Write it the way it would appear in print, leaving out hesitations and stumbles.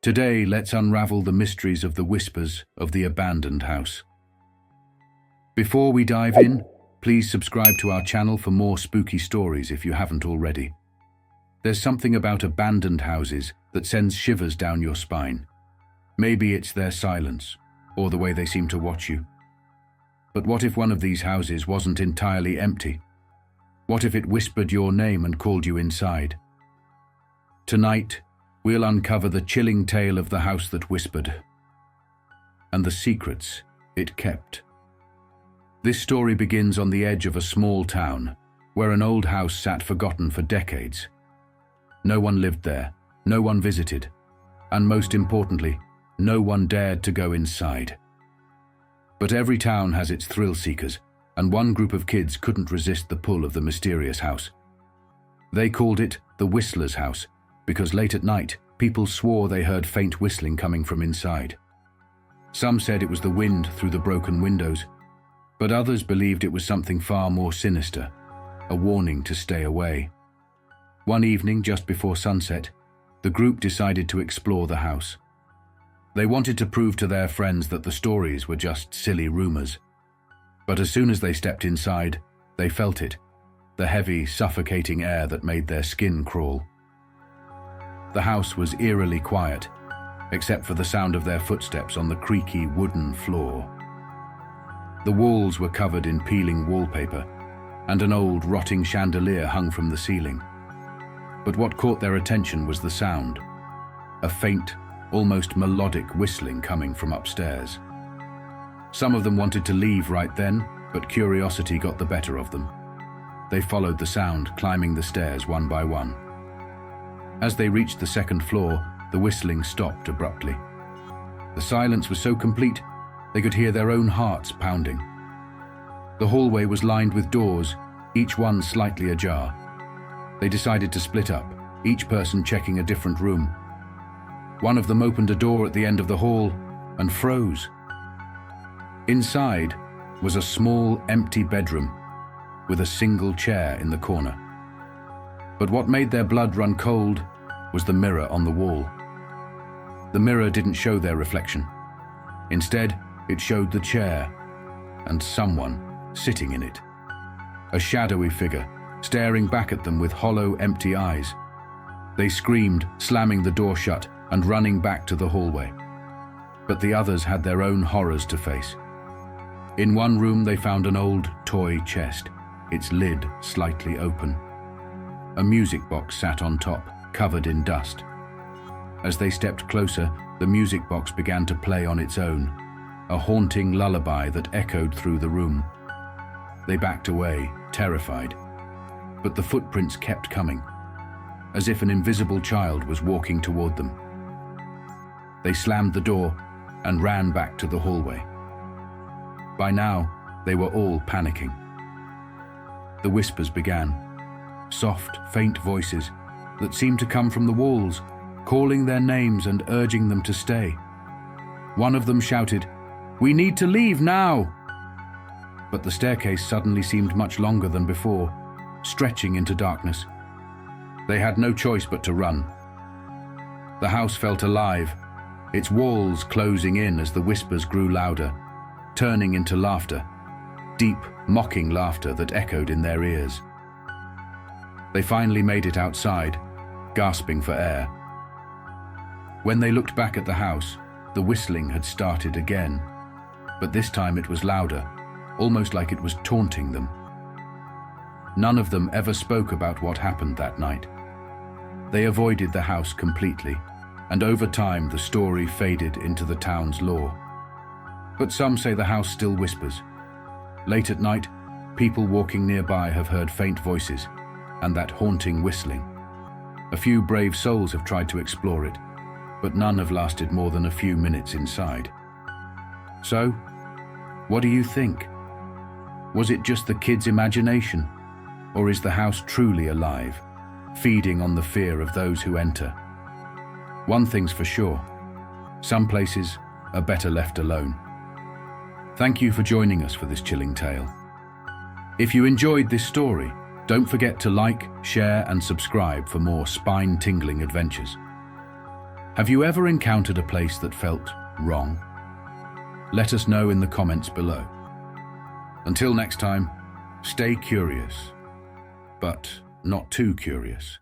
Today, let's unravel the mysteries of the whispers of the abandoned house. Before we dive in, please subscribe to our channel for more spooky stories if you haven't already. There's something about abandoned houses that sends shivers down your spine. Maybe it's their silence, or the way they seem to watch you. But what if one of these houses wasn't entirely empty? What if it whispered your name and called you inside? Tonight, we'll uncover the chilling tale of the house that whispered, and the secrets it kept. This story begins on the edge of a small town, where an old house sat forgotten for decades. No one lived there, no one visited, and most importantly, no one dared to go inside. But every town has its thrill seekers, and one group of kids couldn't resist the pull of the mysterious house. They called it the Whistler's House, because late at night, people swore they heard faint whistling coming from inside. Some said it was the wind through the broken windows, but others believed it was something far more sinister, a warning to stay away. One evening, just before sunset, the group decided to explore the house. They wanted to prove to their friends that the stories were just silly rumors. But as soon as they stepped inside, they felt it, the heavy, suffocating air that made their skin crawl. The house was eerily quiet, except for the sound of their footsteps on the creaky wooden floor. The walls were covered in peeling wallpaper, and an old, rotting chandelier hung from the ceiling. But what caught their attention was the sound, a faint, almost melodic whistling coming from upstairs. Some of them wanted to leave right then, but curiosity got the better of them. They followed the sound, climbing the stairs one by one. As they reached the second floor, the whistling stopped abruptly. The silence was so complete, they could hear their own hearts pounding. The hallway was lined with doors, each one slightly ajar. They decided to split up, each person checking a different room. One of them opened a door at the end of the hall and froze. Inside was a small, empty bedroom with a single chair in the corner. But what made their blood run cold was the mirror on the wall. The mirror didn't show their reflection. Instead, it showed the chair and someone sitting in it. A shadowy figure, staring back at them with hollow, empty eyes. They screamed, slamming the door shut and running back to the hallway. But the others had their own horrors to face. In one room, they found an old toy chest, its lid slightly open. A music box sat on top, covered in dust. As they stepped closer, the music box began to play on its own, a haunting lullaby that echoed through the room. They backed away, terrified. But the footprints kept coming, as if an invisible child was walking toward them. They slammed the door and ran back to the hallway. By now, they were all panicking. The whispers began, soft, faint voices that seemed to come from the walls, calling their names and urging them to stay. One of them shouted, "We need to leave now!" But the staircase suddenly seemed much longer than before, stretching into darkness. They had no choice but to run. The house felt alive, its walls closing in as the whispers grew louder, turning into laughter, deep, mocking laughter that echoed in their ears. They finally made it outside, gasping for air. When they looked back at the house, the whistling had started again, but this time it was louder, almost like it was taunting them. None of them ever spoke about what happened that night. They avoided the house completely, and over time the story faded into the town's lore. But some say the house still whispers. Late at night, people walking nearby have heard faint voices and that haunting whistling. A few brave souls have tried to explore it, but none have lasted more than a few minutes inside. So, what do you think? Was it just the kids' imagination? Or is the house truly alive, feeding on the fear of those who enter? One thing's for sure, some places are better left alone. Thank you for joining us for this chilling tale. If you enjoyed this story, don't forget to like, share, and subscribe for more spine-tingling adventures. Have you ever encountered a place that felt wrong? Let us know in the comments below. Until next time, stay curious, but not too curious.